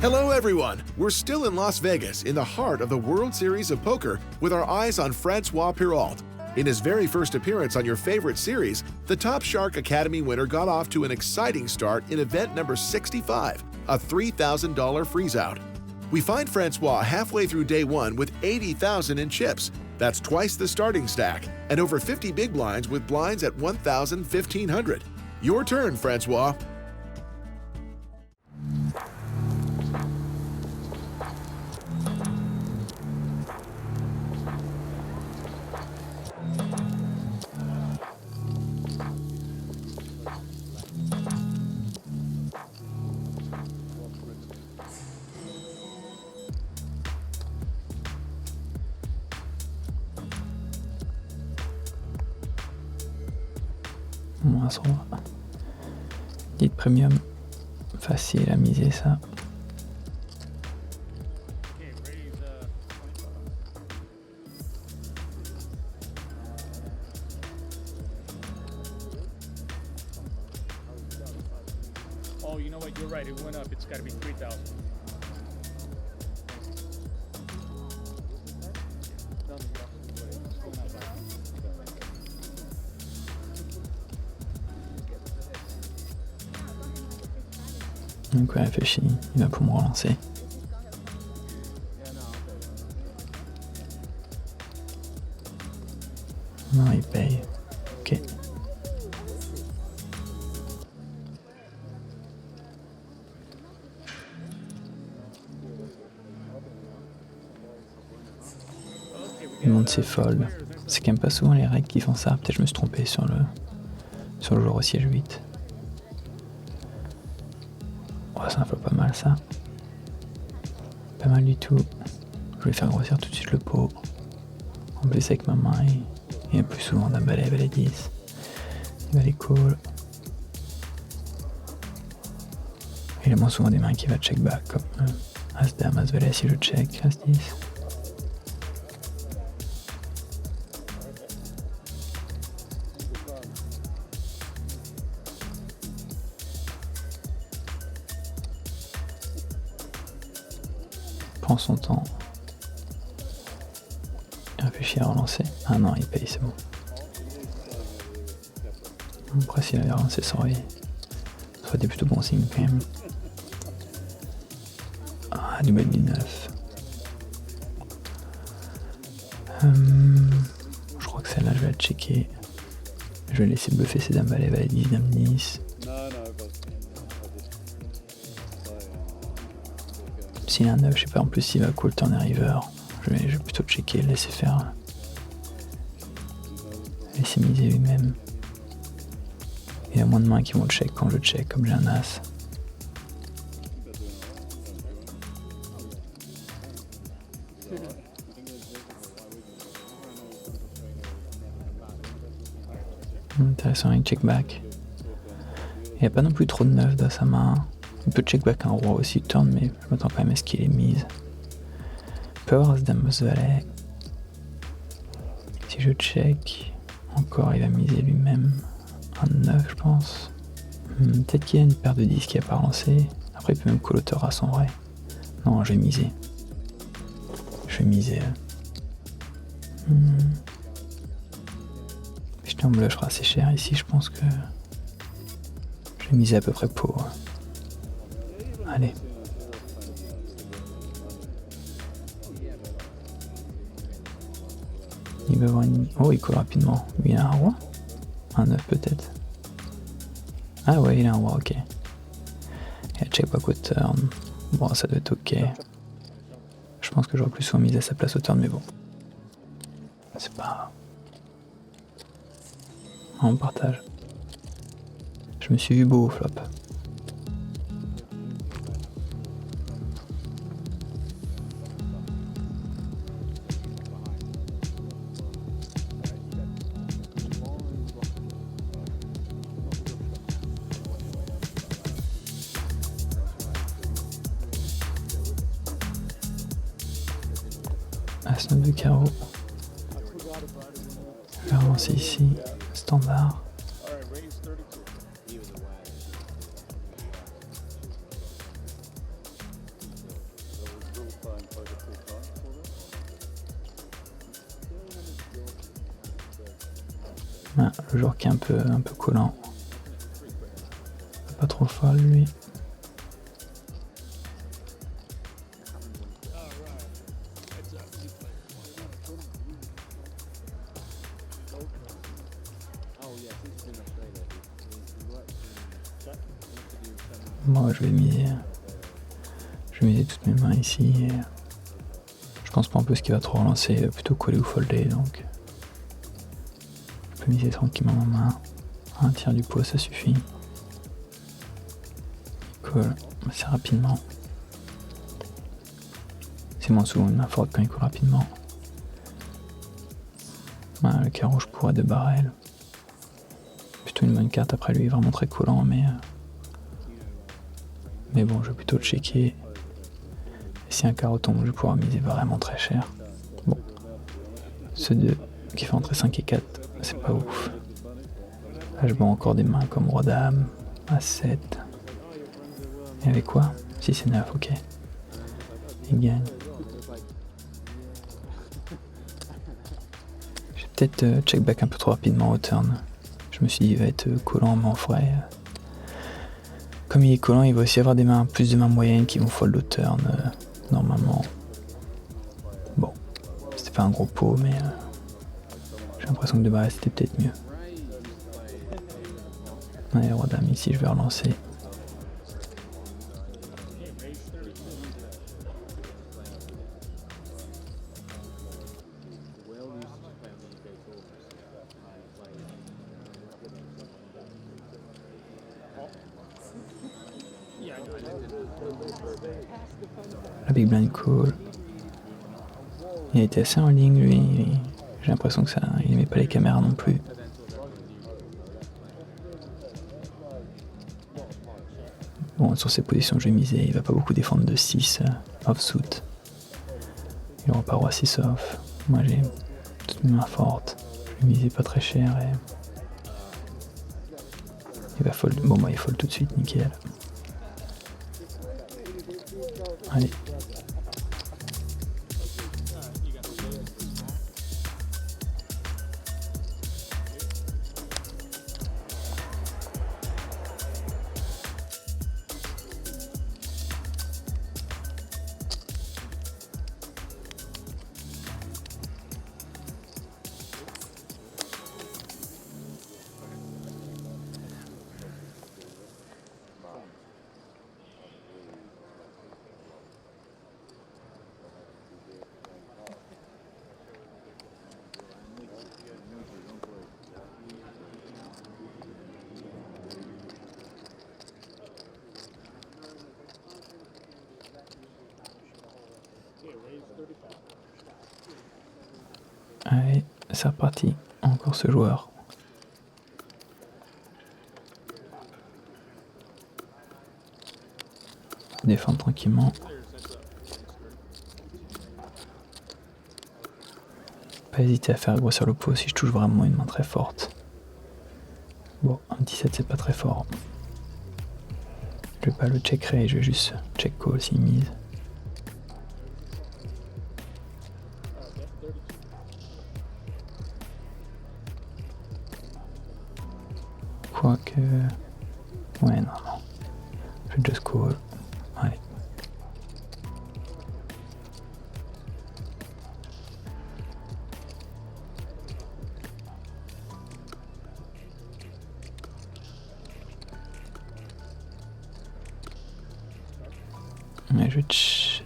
Hello, everyone. We're still in Las Vegas, in the heart of the World Series of Poker, with our eyes on Francois Perrault. In his very first appearance on your favorite series, the Top Shark Academy winner got off to an exciting start in event number 65, a $3,000 freeze-out. We find Francois halfway through day one with $80,000 in chips. That's twice the starting stack, and over 50 big blinds with blinds at $1,000, $1,500. Your turn, Francois. Moins 3. Lead premium. Facile à miser ça. Oh, you know what? You're right. It went up. It's got to be 3,000. Donc ouais, réfléchis, il va pour me relancer. Non, il paye. Ok. Il monte ses folds. C'est quand même pas souvent les règles qui font ça. Peut-être je me suis trompé sur le joueur au siège 8. Oh, c'est un flop pas mal ça. Pas mal du tout. Je vais faire grossir tout de suite le pot. En plus avec ma main et plus souvent d'un balai 10. Il va les call. Il a moins souvent des mains qui va check back comme As Dame, As Valet si je check, As 10. Prend son temps. Il réfléchit à relancer. Ah non, il paye, c'est bon. Après, s'il avait relancé, ça aurait des plutôt bons signes quand même. Ah, du bel 9. Je crois que celle-là, je vais la checker. Je vais laisser buffer ses dames valet, valet 10, dame 10. S'il y a un 9, je sais pas, en plus s'il va call turn river, je vais plutôt checker, le laisser faire. Laisser miser lui-même. Il y a moins de mains qui vont le check quand je le check, comme j'ai un as. Intéressant, il check back. Il n'y a pas non plus trop de 9 dans sa main. Il peut check back un roi aussi turn, mais je m'attends quand même à ce qu'il ait mise. Il peut avoir As-Dame As-Valet. Si je check, encore il va miser lui-même. Un 9 je pense. Peut-être qu'il y a une paire de 10 qui a pas relancé. Après il peut même call auteur à son vrai. Non, je vais miser. Je vais miser. J'étais en bluff, assez cher ici, je pense que je vais miser à peu près pour. Allez. Il va avoir une... Oh, il colle rapidement. Il a un roi. Un 9 peut-être. Ah ouais, il a un roi, ok. Il a check back au turn. Bon, ça doit être ok. Je pense que j'aurais plus souvent mis à sa place au turn, mais bon. C'est pas... On partage. Je me suis vu beau au flop. As 9 de carreau. Je vais avancer ici. Standard. Ah, le joueur qui est un peu collant. Pas trop folle lui. Moi je vais miser toutes mes mains ici et je pense pas en plus qu'il va trop relancer, plutôt coller ou folder, donc je peux miser tranquillement ma main. Un tiers du pot ça suffit. Il colle assez rapidement. C'est moins souvent une main forte quand il colle rapidement. Voilà, le carreau je pourrais de barrel. Plutôt une bonne carte, après lui il est vraiment très collant mais bon, je vais plutôt le checker. Et si un carreau tombe, je vais pouvoir miser vraiment très cher. Bon. Ce 2 qui fait entre 5 et 4, c'est pas ouf. Là, je vois encore des mains comme roi dame, A7. Et avec quoi 6 et 9, ok. Il gagne. J'ai peut-être check back un peu trop rapidement au turn. Je me suis dit, il va être collant, mais en vrai. Comme il est collant, il va aussi avoir plus de mains moyennes qui vont fold au turn, normalement. Bon, c'était pas un gros pot, mais j'ai l'impression que de barrel c'était peut-être mieux. Allez, roi dame, ici je vais relancer. La big blind call. Il était assez en ligne lui. J'ai l'impression que il aimait pas les caméras non plus. Bon, sur ces positions je vais miser. Il va pas beaucoup défendre de 6 off-suit. Il aura pas roi 6 off. Moi j'ai toutes mes mains fortes. Je vais miser pas très cher et il va fold. Bon bah il fold tout de suite, nickel. Allez. Allez, c'est reparti. Encore ce joueur. Défendre tranquillement. Pas hésiter à faire grossir le pot si je touche vraiment une main très forte. Bon, un 17 c'est pas très fort. Je vais pas le check raise, je vais juste check call s'il mise. Quoique... Ouais, non. Je vais just call. Allez.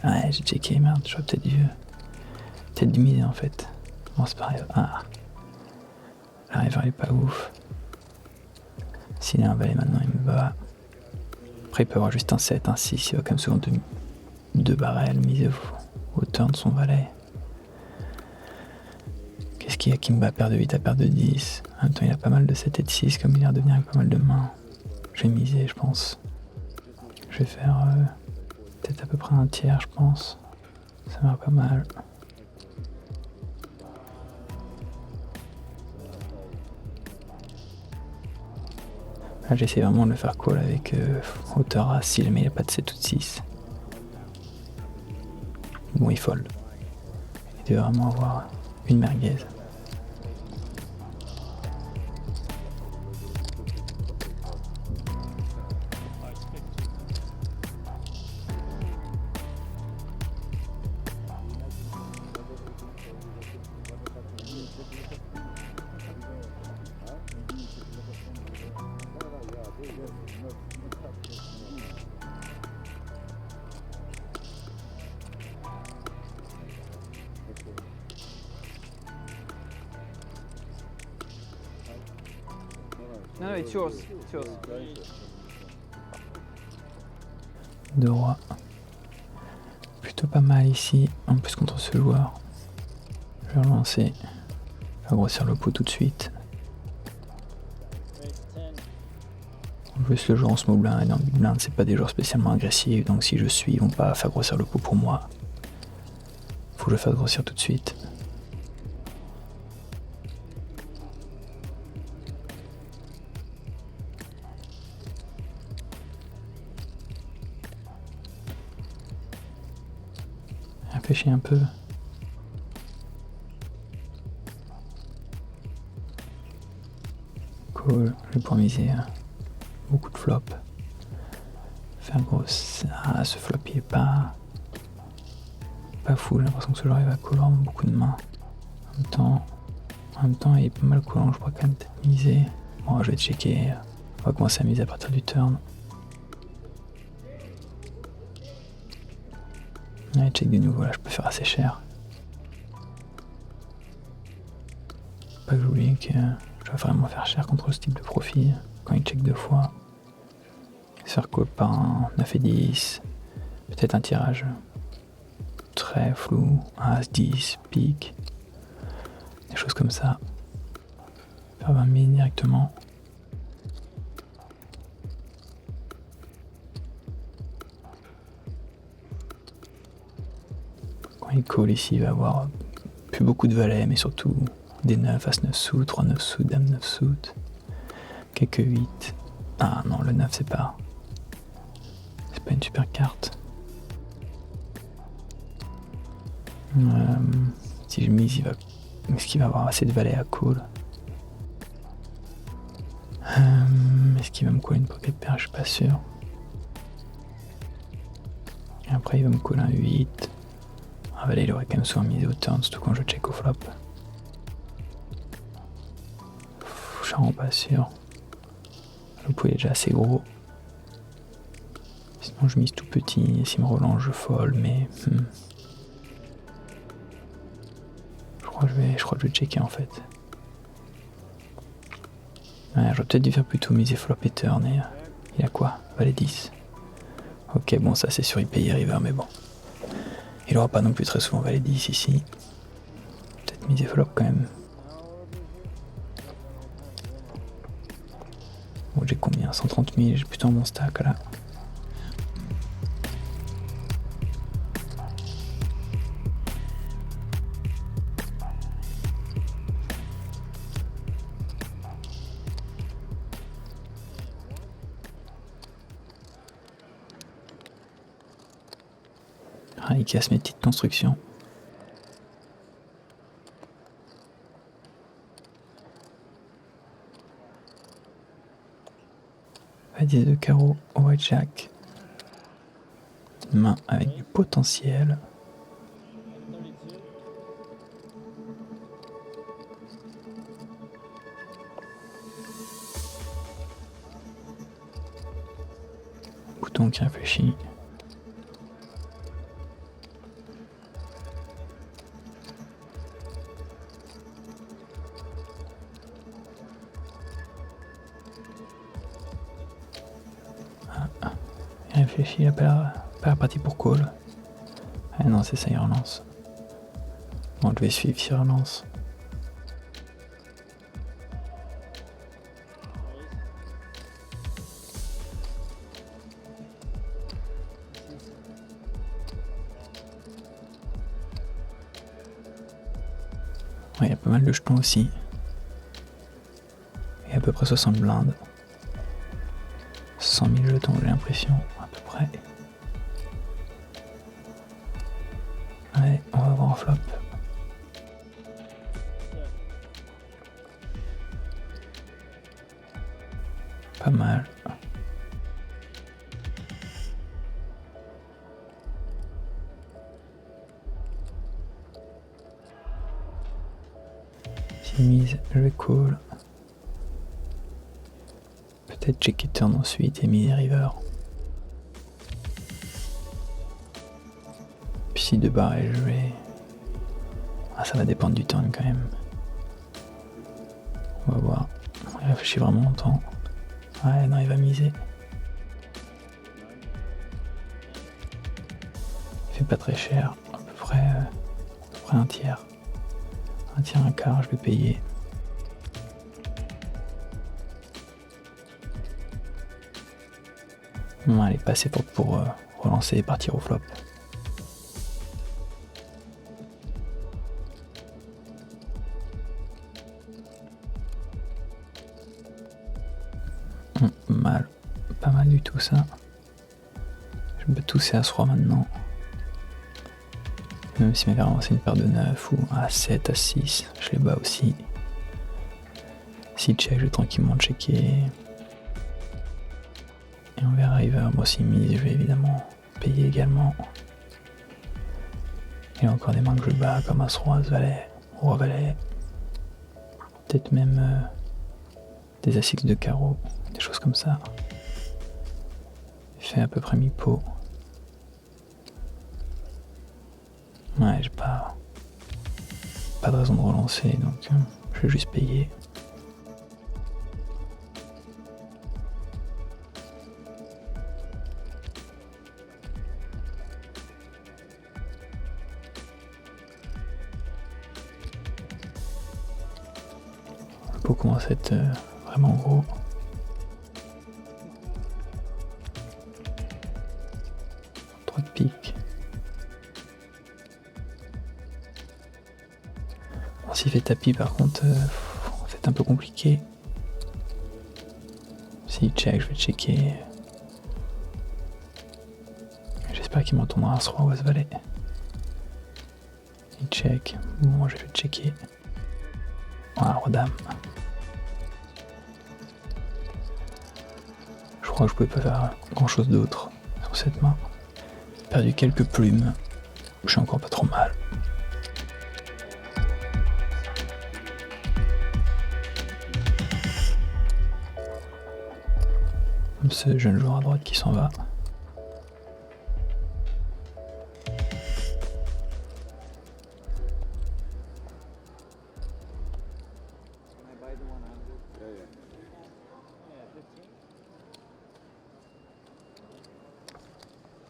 Ouais, j'ai checké, merde, j'aurais peut-être dû miser en fait. Bon, c'est pareil. Ah. La river elle est pas ouf. S'il a un valet maintenant, il me bat. Après, il peut avoir juste un 7, un 6. Il va quand même souvent deux barrels miser au turn de son valet. Qu'est-ce qu'il y a qui me bat? Paire de 8 à paire de 10. En même temps, il a pas mal de 7 et de 6, comme il a l'air de venir avec pas mal de mains. Je vais miser, je pense. Je vais faire peut-être à peu près un tiers, je pense. Ça va pas mal. Là, j'essaie vraiment de le faire call avec hauteur à 6, mais il n'y a pas de 7 ou de 6. Bon, il fold. Il doit vraiment avoir une merguez. No, it's yours. It's yours. Deux rois. Plutôt pas mal ici, en plus contre ce joueur. Je vais relancer. Je vais grossir le pot tout de suite. En plus, le joueur en small blind et en big blind, c'est pas des joueurs spécialement agressifs, donc si je suis, ils vont pas faire grossir le pot pour moi. Faut que je le fasse grossir tout de suite. Réfléchis un peu. Cool, je vais pouvoir miser beaucoup de flops. Faire grosse. Ah, ce flop il est pas fou, j'ai l'impression que ce joueur il va call vraiment beaucoup de mains. En même temps il est pas mal collant, je pourrais quand même peut-être miser. Bon, je vais checker, on va commencer à miser à partir du turn. Allez, check de nouveau, là je peux faire assez cher. Pas que j'oublie que je vais vraiment faire cher contre ce type de profil quand il check deux fois. Se faire call par un 9 et 10, peut-être un tirage très flou, un As 10, pique, des choses comme ça. Faire 20 000 directement. Quand il call ici, il va avoir plus beaucoup de valets, mais surtout des 9, As 9 sous, 3 9 sous, Dame 9 sous, quelques 8. Ah non, le 9 c'est pas une super carte. Si je mise, est-ce qu'il va avoir assez de valets à call? Est-ce qu'il va me coller une pocket pair? Je suis pas sûr. Et après il va me coller un 8. Un valet il aurait quand même souvent misé au turn, surtout quand je check au flop. Je suis vraiment pas sûr. Le pot est déjà assez gros. Sinon je mise tout petit, et s'il me relance je fold, mais je crois que je vais checker en fait. Ouais, j'aurais peut-être dû faire plutôt miser flop et turn, et il a quoi? Valet 10. Ok, bon ça c'est sûr, il paye river, mais bon. Il aura pas non plus très souvent valet 10 ici. Peut-être miser flop quand même. Bon, j'ai combien? 130 000, j'ai plutôt un bon stack là. Ah, il casse mes petites constructions. Va 10 de carreau au white jack. Une main avec du potentiel. Bouton qui réfléchit. Il réfléchit, il a pas la partie pour call. Ah non, c'est ça, il relance. Bon, je vais suivre s'il relance. Ouais, il y a pas mal de jetons aussi. Et à peu près 60 blindes. 100 000 jetons, j'ai l'impression, à peu près. Ouais, on va voir en flop. Pas mal. Si mise, je vais call. Peut-être checker turn ensuite et mise river. Puis si de barré, je vais... Ah, ça va dépendre du turn quand même. On va voir. Il réfléchit vraiment longtemps. Ouais, non, il va miser. Il fait pas très cher, à peu près un tiers. Un tiers, un quart, je vais payer. Non, elle est pas assez forte pour relancer et partir au flop. Mal, pas mal du tout ça. Je peux tousser à 3 maintenant. Même s'il m'avait relancé une paire de 9 ou à 7, à 6, je les bats aussi. Si check, je vais tranquillement checker. Et on verra river, moi aussi mise, je vais évidemment payer également. Il y a encore des mains que je bats comme As-Roi, As-Valet, Roi-Valet. Peut-être même des As-X de carreau, des choses comme ça. Il fait à peu près mi-pot. Ouais, j'ai pas de raison de relancer, donc je vais juste payer. Le pot commence à être vraiment gros. Trop de piques. S'il fait tapis par contre, c'est un peu compliqué. S'il check, je vais checker. J'espère qu'il m'entendra As-Roi ou As-Valet. Il check. Bon, je vais checker. Voilà, Roi-Dame. Je crois que je pouvais pas faire grand chose d'autre sur cette main. J'ai perdu quelques plumes. Je suis encore pas trop mal. Ce jeune joueur à droite qui s'en va.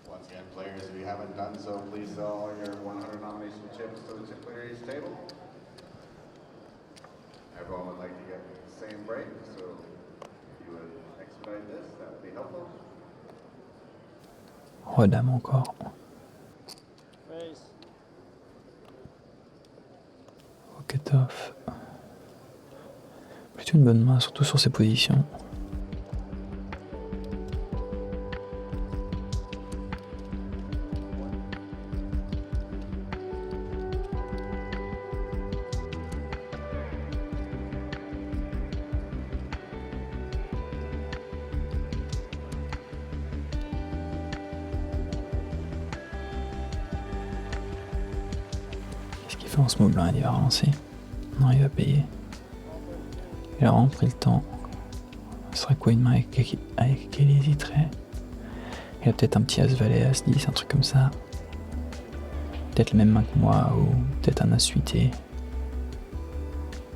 Once again, players, if you haven't done so, please sell all your 100 nomination chips to the chip clearance table. Everyone would like to get the same break, so if you would expedite this, that would be helpful. Roi-Dame encore. Au cut-off. Plutôt une bonne main, surtout sur ses positions. Qu'est-ce qu'il fait en ce mot-là? Il va relancer? Non, il va payer. Il a vraiment pris le temps. Ce serait quoi une main avec laquelle il hésiterait? Il a peut-être un petit As-Valet, As-10, un truc comme ça. Peut-être la même main que moi, ou peut-être un As-8. Il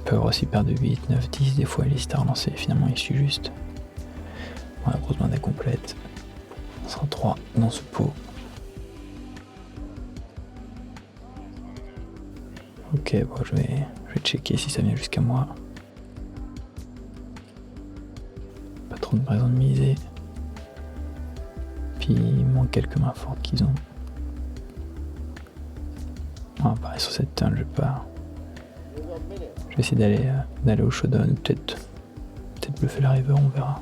peut avoir aussi paire de 8, 9, 10, des fois il hésite à relancer, finalement il suit juste. Voilà, grosse main complète. On sera 3 dans ce pot. Ok, bon, je vais checker si ça vient jusqu'à moi. Pas trop de raison de miser. Puis il manque quelques mains fortes qu'ils ont. Ah, pareil sur cette turn, je vais essayer d'aller au showdown, peut-être bluffer la river, on verra.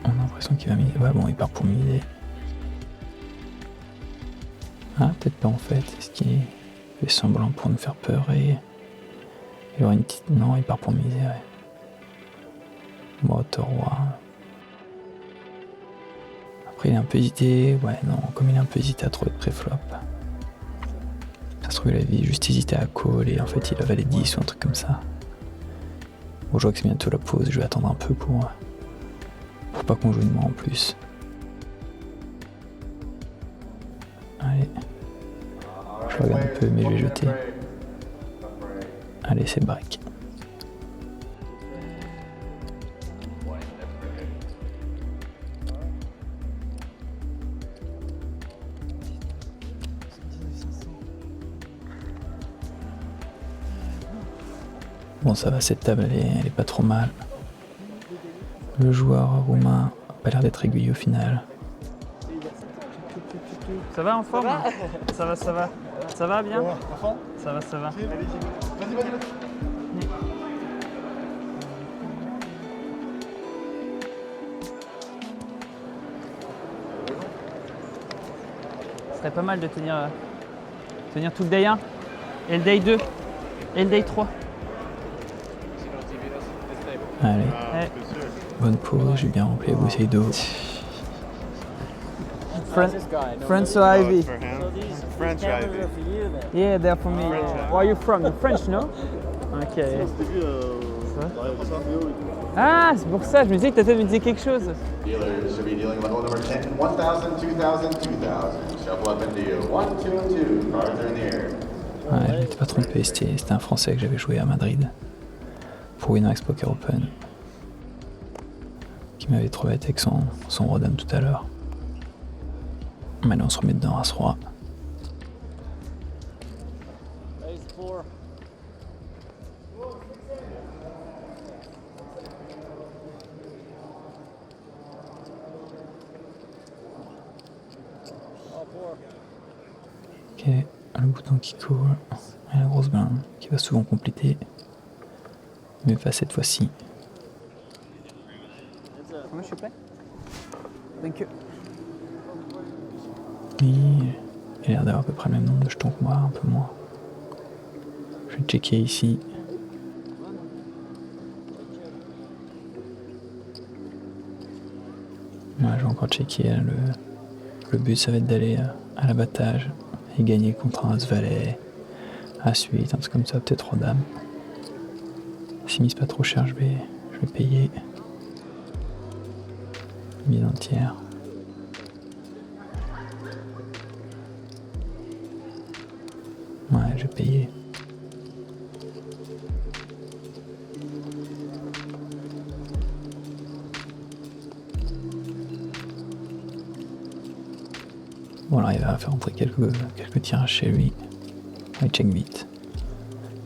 On a l'impression qu'il va miser. Ouais, bon, il part pour miser. Ah, peut-être pas en fait. Est-ce qu'il fait semblant pour nous faire peur et il aura une petite. Non, il part pour miser, ouais. Bon, roi. Après, il est un peu hésité. Ouais, non, comme il est un peu hésité à trop être pré-flop. Ça se trouve, il avait juste hésité à call et en fait, il avait les 10 ou un truc comme ça. Bon, je vois que c'est bientôt la pause, je vais attendre un peu pour pas qu'on joue une main en plus. Allez. Je regarde un peu, mais je vais jeter. Allez, c'est break. Bon, ça va, cette table, elle est pas trop mal. Le joueur roumain a pas l'air d'être aiguillé au final. Ça va en forme? Ça va, ça va. Ça va bien? Ça va, ça va. Ce serait pas mal de tenir tout le day 1 et le day 2 et le day 3. Allez, Ouais. bonne pause, j'ai bien rempli la bouteille d'eau. François Ivy. French Ivy. Yeah, they're for me. Where are you from? You're French, no? Okay. Ah, c'est pour ça, je me disais que ta tête me disait quelque chose. Dealers should be dealing level number 10, 1000, 2000, 2000. Shuffle up into you. 1, 2, 2. Cards are in the air. Ouais, je m'étais pas trompé, c'était un Français que j'avais joué à Madrid pour Winamax Poker Open qui m'avait trop bête avec son roi dame tout à l'heure. Maintenant on se remet dedans, As-Roi. Ok, le bouton qui coule et la grosse blinde qui va souvent compléter, mais pas cette fois-ci. Comment je play? Thank you. Il a l'air d'avoir à peu près le même nombre de jetons que moi, un peu moins. Je vais checker ici. Ouais, je vais encore checker. Le but, ça va être d'aller à l'abattage et gagner contre un As-Valet, As-8, un truc comme ça, peut-être Roi Dame. S'il mise pas trop cher, je vais payer. Mise entière. Ouais, je vais payer. Bon, alors il va faire entrer quelques tirages chez lui. Il check vite.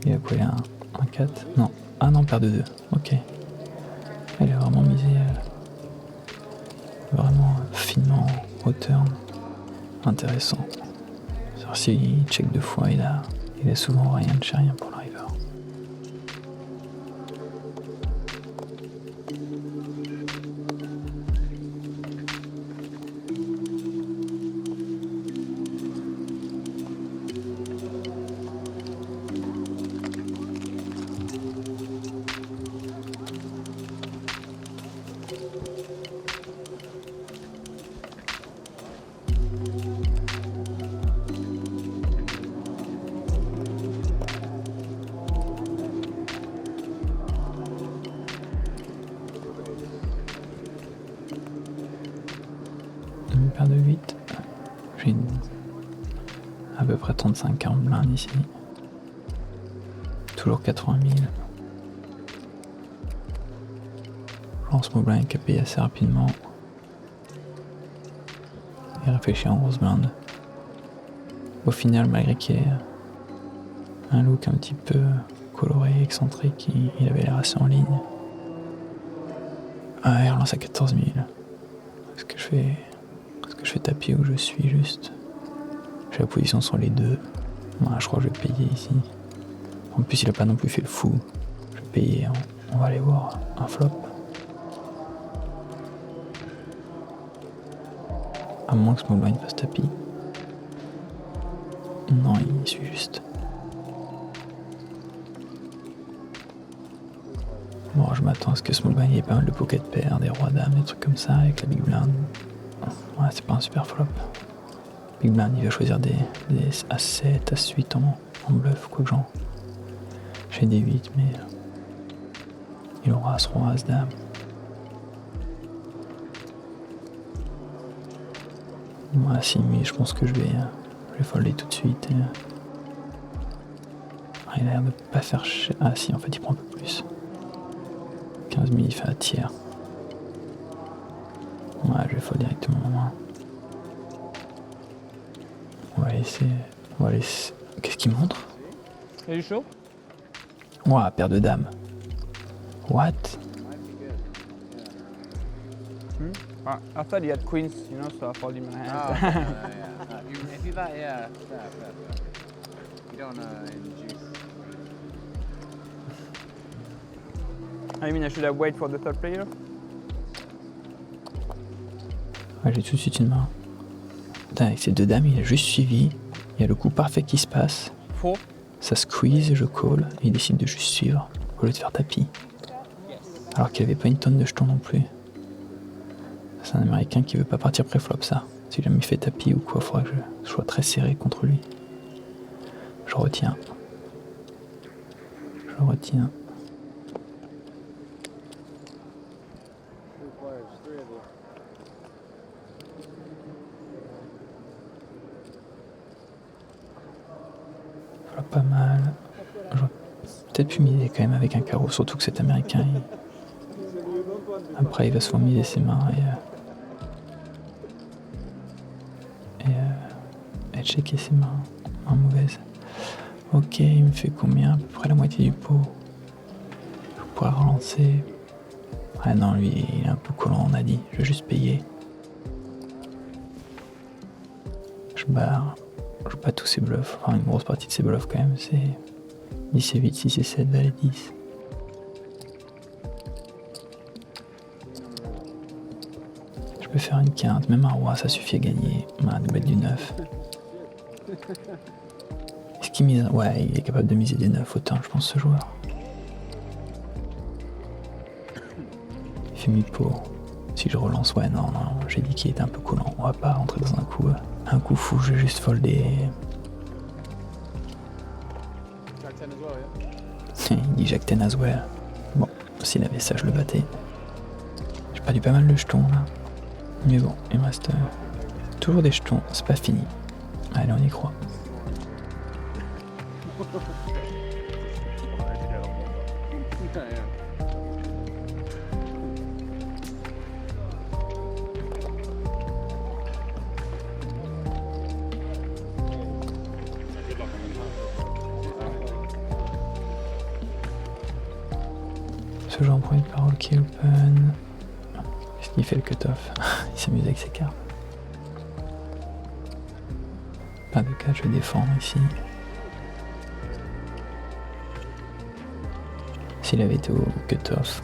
Il a quoi, il a un 4? Non. Ah non, paire de 2. Ok. Il a vraiment misé vraiment finement au turn. Intéressant. S'il check 2 fois, il a souvent rien de chez rien pour le river. Une paire de 8. J'ai à peu près 35-40 blindes ici. Toujours 80 000. Je lance mon blind qui a payé assez rapidement. Et réfléchir en grosse blinde. Au final, malgré qu'il ait un look un petit peu coloré, excentrique, il avait l'air assez en ligne. Ah, il relance à 14 000. Est-ce que je fais tapis où je suis juste? J'ai la position sur les deux. Ouais, je crois que je vais payer ici. En plus, il a pas non plus fait le fou. Je vais payer. On va aller voir un flop. À moins que ce small blind fasse tapis. Non, il suit juste. Bon, je m'attends à ce que small blind ait pas mal de pocket pair, des rois dames, des trucs comme ça avec la big blind. Ouais, c'est pas un super flop. Big blind, il va choisir des As7, As8 en bluff, quoi que genre. J'ai des 8, mais il aura As-Roi, As-Dame. Moi, si, mais je pense que je vais folder tout de suite. Il a l'air de pas faire cher. Ah si, en fait, il prend un peu plus. 15 000, il fait un tiers. Ouais, je vais fold directement. On va laisser. Qu'est-ce qu'il montre? Are you sure? Ouah, paire de dames. What? I thought he had queens, you know, so I folded in my hand. Oh, yeah. If you thought, yeah, fair. You don't induce. I mean, I should have waited for the third player. Ouais, j'ai tout de suite une main. Putain, avec ces deux dames, il a juste suivi. Il y a le coup parfait qui se passe. 4. Ça squeeze, je call, et il décide de juste suivre, au lieu de faire tapis. Alors qu'il avait pas une tonne de jetons non plus. C'est un américain qui veut pas partir pré-flop, ça. Si jamais il fait tapis ou quoi, il faudra que je sois très serré contre lui. Je retiens. Voilà, pas mal. J'aurais peut-être pu miser quand même avec un carreau, surtout que cet américain, après il va souvent miser ses mains et checker ses mains mauvaises. Ok, il me fait combien? À peu près la moitié du pot. Je pourrais relancer. Ah non, lui, il est un peu collant, on a dit. Je vais juste payer. Je barre. Je joue pas tous ses bluffs. Enfin, une grosse partie de ses bluffs quand même. C'est 10 et 8, 6 et 7, valet 10. Je peux faire une quinte, même un roi, ça suffit à gagner. Un double du 9. Est-ce qu'il mise? Ouais, il est capable de miser des 9 autant, je pense, ce joueur. Il fait mi-pot. Si je relance, ouais, non, j'ai dit qu'il était un peu collant. On va pas rentrer dans un coup fou, je vais juste folder. Il dit Jack 10 as well. Bon, s'il avait ça, je le battais. J'ai perdu pas mal de jetons là. Mais bon, il me reste toujours des jetons, c'est pas fini. Allez, on y croit. Ce genre de point de parole qui est open. Est-ce qu'il fait le cut-off? Il s'amuse avec ses cartes. Pas de cas, je vais défendre ici. S'il avait été au cut-off,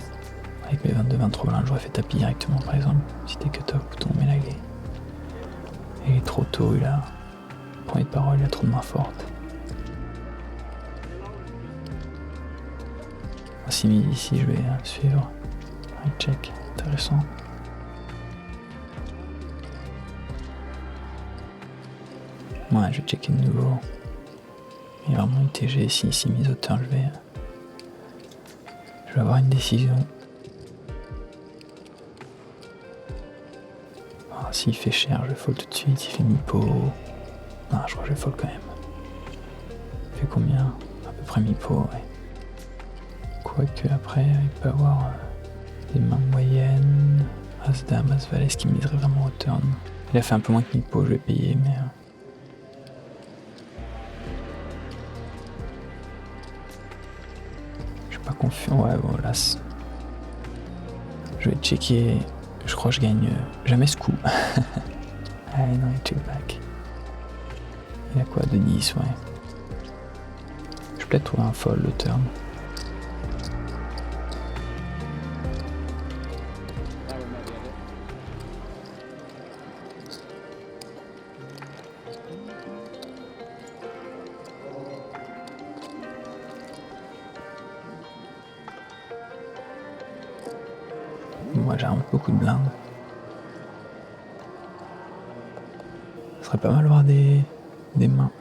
avec mes 22-23 blindes, j'aurais fait tapis directement par exemple. Si t'es cut-off, bouton, mais là il est trop tôt, il a point de parole, il a trop de mains fortes. Si mis ici, je vais suivre. Un check, intéressant. Ouais, je vais checker de nouveau. Il y a vraiment une TG ici, mise au turn, je vais avoir une décision. Ah, s'il fait cher, je fold tout de suite. S'il fait mi-pot. Non, je crois que je fold quand même. Il fait combien? À peu près mi-pot, ouais. Quoique après, il peut avoir des mains moyennes. As-Dame, As-Valet, ce qui me miserait vraiment au turn. Il a fait un peu moins que mi-pot, je vais payer, mais. Je suis pas confiant. Ouais, bon, là. Je vais checker. Je crois que je gagne jamais ce coup. Ah non, il check back. Il a quoi? De 10, ouais. Je vais peut-être trouver un fold le turn. Moi j'ai beaucoup de blindes. Ce serait pas mal voir des mains.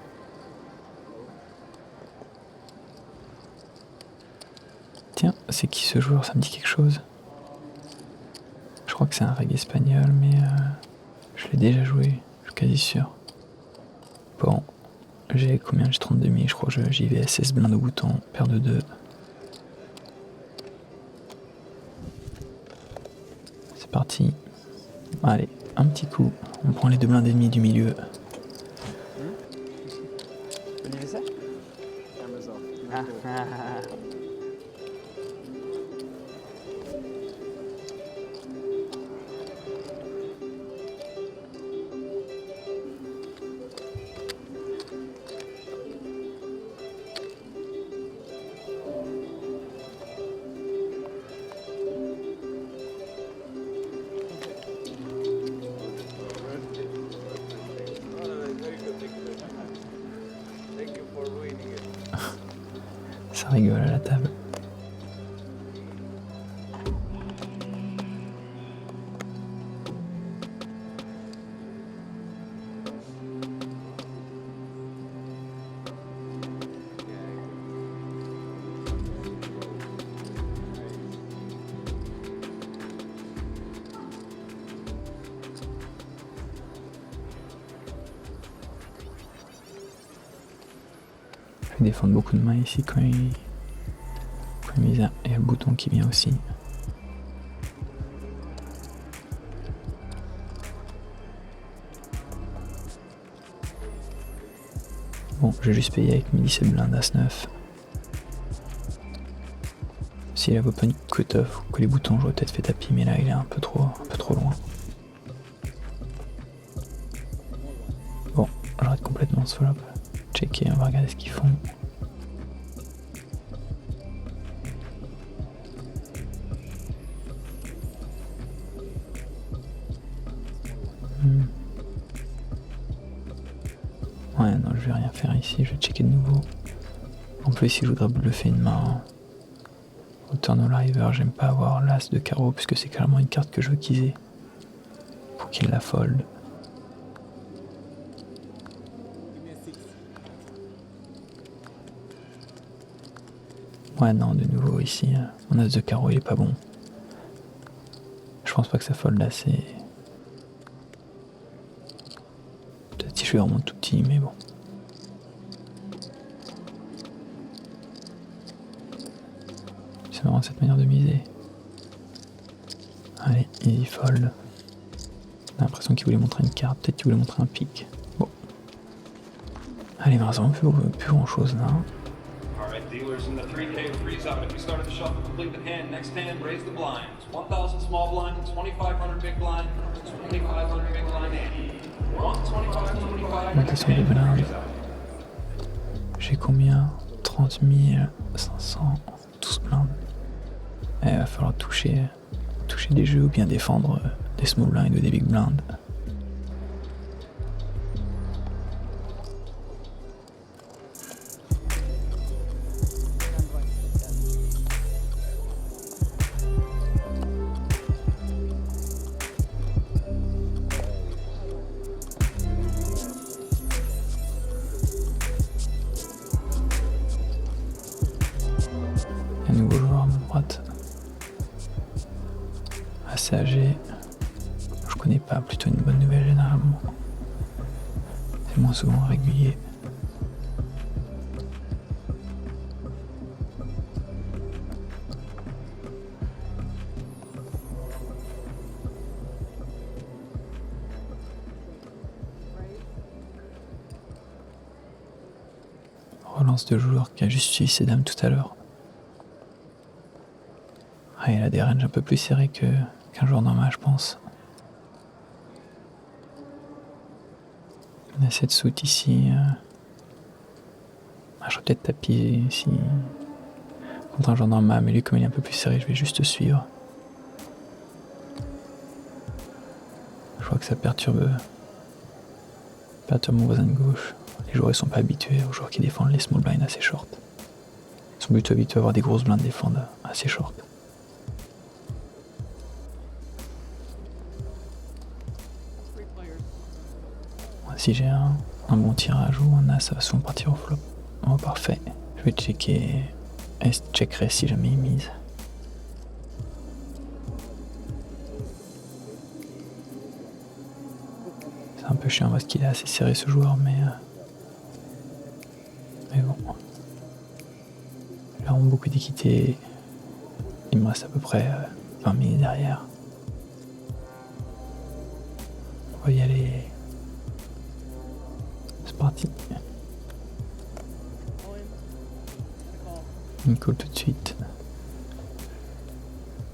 Tiens, c'est qui ce joueur? Ça me dit quelque chose. Je crois que c'est un reg espagnol, mais je l'ai déjà joué, je suis quasi sûr. Bon, j'ai combien? J'ai 32 000, je crois que j'y vais 16 blindes au bouton, paire de 2. C'est parti. Allez, un petit coup. On prend les 2 blindes ennemies du milieu. Olivier ça? Ça rigole à la table. Je vais défendre beaucoup de mains ici quand il mise. Il y a le bouton qui vient aussi. Bon, je vais juste payer avec mes 17 blindes As 9. S'il avait pas une cut-off ou que les boutons, j'aurais peut-être fait tapis, mais là il est un peu trop loin. Bon, j'arrête complètement ce flop. Checker, on va regarder ce qu'ils font. Ouais, non, je vais rien faire ici, je vais checker de nouveau. En plus, si je voudrais bluffer une main au turn au river, j'aime pas avoir l'as de carreau puisque c'est carrément une carte que je veux teaser pour qu'il la fold. Ouais, non, de nouveau ici, mon as de carreau il est pas bon. Je pense pas que ça fold assez. Peut-être si je fais vraiment tout petit, mais bon. C'est marrant cette manière de miser. Allez, easy fold. J'ai l'impression qu'il voulait montrer une carte, peut-être qu'il voulait montrer un pic. Bon. Allez, vraiment, plus grand chose là. Alright, dealers in the 3K freeze out. If you started the shuffle, complete the hand. Next hand, raise the blinds. 1,000 small blind, 2,500 big blind, 2,500 big blind, and 1,25, Augmentation des blindes. J'ai combien? 30 512 blindes. Il va falloir toucher des jeux ou bien défendre des small blinds ou des big blinds. Un nouveau joueur à ma droite. Assez âgé. Je connais pas, plutôt une bonne nouvelle généralement. C'est moins souvent régulier. Relance de joueur qui a juste suivi ses dames tout à l'heure. Ah, il a des ranges un peu plus serrés qu'un joueur normal, je pense. On a cette soute ici. Je serais peut-être tapis ici contre un joueur normal, mais lui, comme il est un peu plus serré, je vais juste suivre. Je vois que ça perturbe mon voisin de gauche. Les joueurs ne sont pas habitués aux joueurs qui défendent les small blinds assez short. Ils sont plutôt habitués à avoir des grosses blindes défendre assez short. si j'ai un bon tirage ou un as, ça va souvent partir au flop. Oh, parfait. Je vais checker. Et je checkerai si jamais il mise. C'est un peu chiant parce qu'il est assez serré ce joueur, mais bon. J'ai vraiment beaucoup d'équité. Il me reste à peu près 20 minutes derrière. On va y aller. C'est parti. Il colle tout de suite.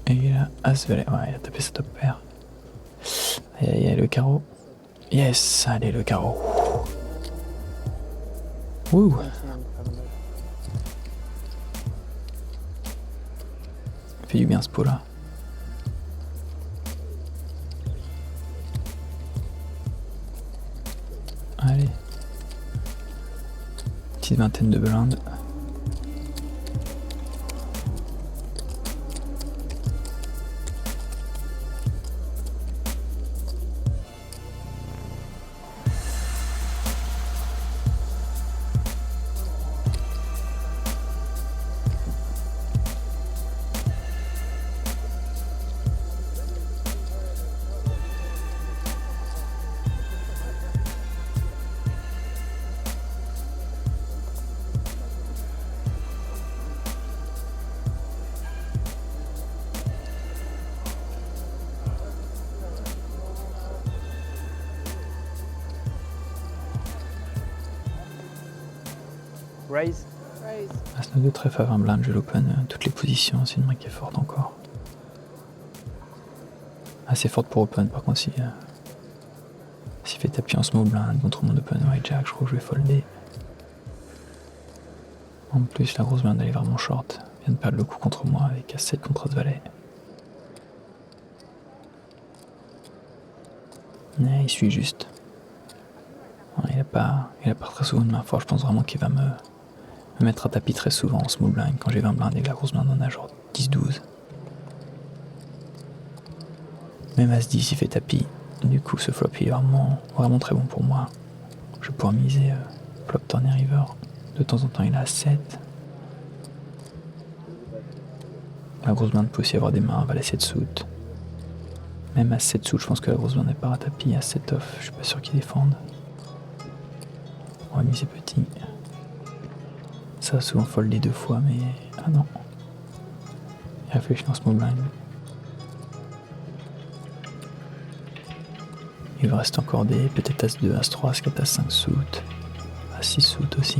Et il a As-Valet. Ouais, il a tapé sa top paire. Aïe aïe aïe, le carreau. Yes, allez, le carreau. Ouh. Il fait du bien ce pot là. Allez. Petite vingtaine de blindes. Raise. As-9 de trèfle à 20 blindes, je l'open toutes les positions, c'est une main qui est forte encore. Assez forte pour open, par contre s'il fait tapis en small blind contre mon open hijack, je crois que je vais folder. En plus la grosse blinde elle est vraiment short, vient de perdre le coup contre moi avec As-7 contre As-Valet. Mais il suit juste. Il a pas très souvent de main forte, je pense vraiment qu'il va me mettre à tapis très souvent en small blind quand j'ai 20 blindes et que la grosse blinde en a genre 10-12. Même As-10 il fait tapis, du coup ce flop il est vraiment très bon pour moi. Je vais pouvoir miser flop turn et river. De temps en temps il a As-7. La grosse blinde peut aussi avoir des mains, Valet 7 suit. Même As-7 suit, je pense que la grosse blinde n'est pas à tapis, As-7 off, je suis pas sûr qu'il défende. On va miser petit. Ça va souvent folder 2 fois, mais... Ah non. Il réfléchit dans ce small blind. Il va rester encore des... Peut-être As-2, As-3, As-4, As-5 suit. As-6 suit aussi.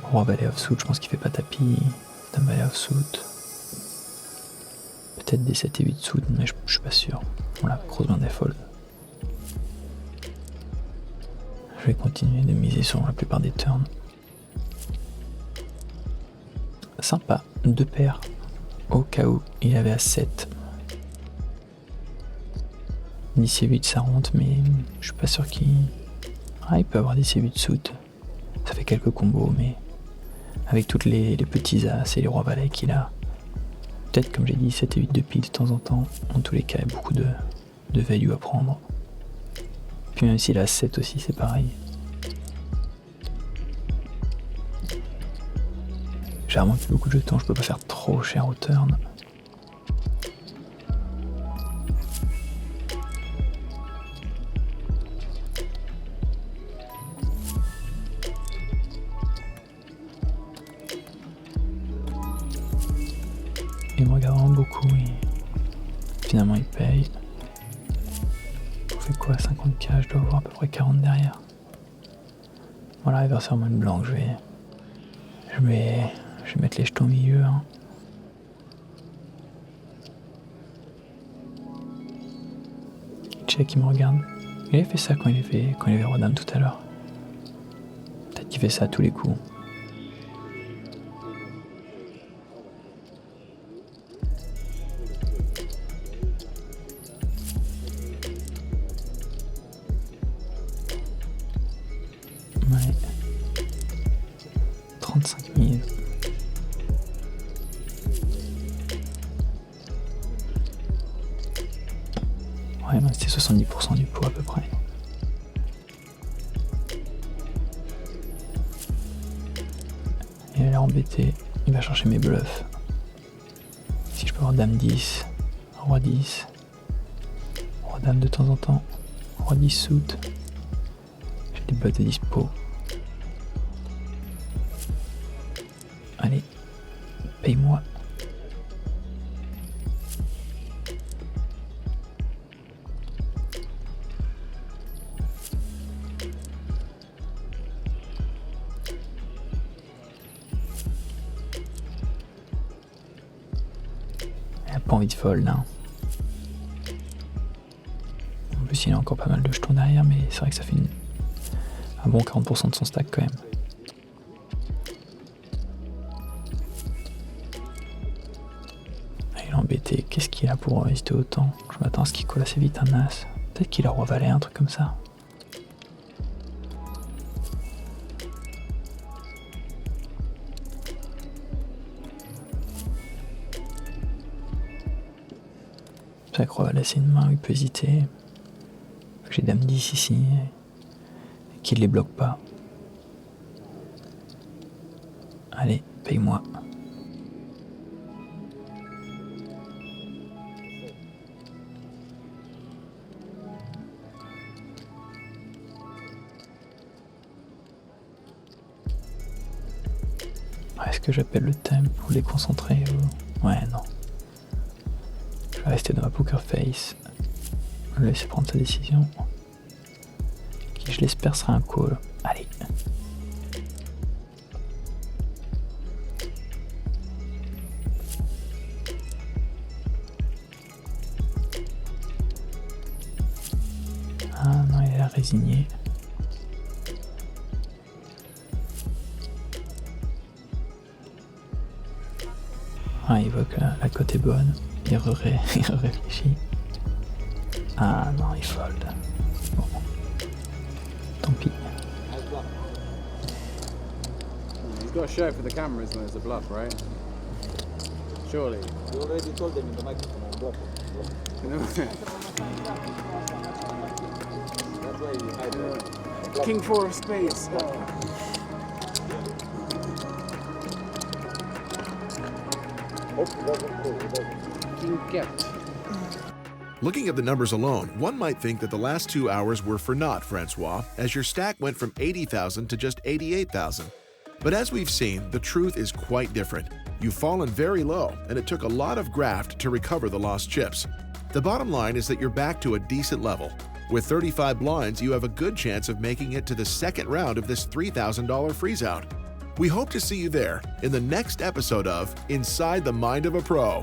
Roi Valet off suit, je pense qu'il fait pas tapis. Dame Valet off suit. Peut-être des 7 et 8 suit, mais je suis pas sûr. Bon, la grosse blinde est fold. Je vais continuer de miser sur la plupart des turns. Sympa, 2 paires. Au cas où il avait As-7. 10 et 8 ça rentre, mais je suis pas sûr qu'il... Ah, il peut avoir 10 et 8 suit. Ça fait quelques combos, mais avec toutes les petits As et les rois valets qu'il a, peut-être comme j'ai dit 7 et 8 de pile de temps en temps. En tous les cas, il y a beaucoup de value à prendre. Puis même s'il a 7 aussi, c'est pareil. J'ai vraiment plus beaucoup de jetons, je peux pas faire trop cher au turn. Il me regarde vraiment beaucoup et finalement il paye. On fait quoi, 50k, je dois avoir à peu près 40 derrière. Voilà, il va faire une blanc, je vais mettre les jetons au milieu. Hein. Check, il me regarde. Il avait fait ça quand il avait roi dame tout à l'heure. Peut-être qu'il fait ça à tous les coups. Ouais. 35 000. Ouais, c'est 70% du pot à peu près. l'air embêté. Il va chercher mes bluffs. Si je peux avoir dame 10, roi 10, roi dame de temps en temps, roi 10 suit. J'ai des bluffs de dispo. Allez, paye-moi. Pas envie de fold, hein. En plus, il a encore pas mal de jetons derrière, mais c'est vrai que ça fait un bon 40% de son stack quand même. Ah, il est embêté. Qu'est-ce qu'il a pour résister autant? Je m'attends à ce qu'il colle assez vite un as. Peut-être qu'il a roi valet, un truc comme ça. C'est vrai que roi valet, c'est une main où il peut hésiter. J'ai dame 10 ici. Et qu'il les bloque pas. Allez, paye-moi. Est-ce que j'appelle le thème pour les concentrer ou... Ouais, non. Je vais rester dans ma poker face. Le laisser prendre sa décision. Qui, je l'espère, sera un call. Allez. Ah non, il a l'air résigné. Ah, il voit que la cote est bonne. Il réfléchit. Ah non, il fold. Bon. Tant pis. He's got to show it for the cameras when it's a bluff, right? Surely. You already told them in the microphone I'm bluffing. That's why you hide it. King 4 of spades. Hope it doesn't pull, it doesn't. King kept. Looking at the numbers alone, one might think that the last 2 hours were for naught, Francois, as your stack went from 80,000 to just 88,000. But as we've seen, the truth is quite different. You've fallen very low, and it took a lot of graft to recover the lost chips. The bottom line is that you're back to a decent level. With 35 blinds, you have a good chance of making it to the second round of this $3,000 freeze-out. We hope to see you there in the next episode of Inside the Mind of a Pro.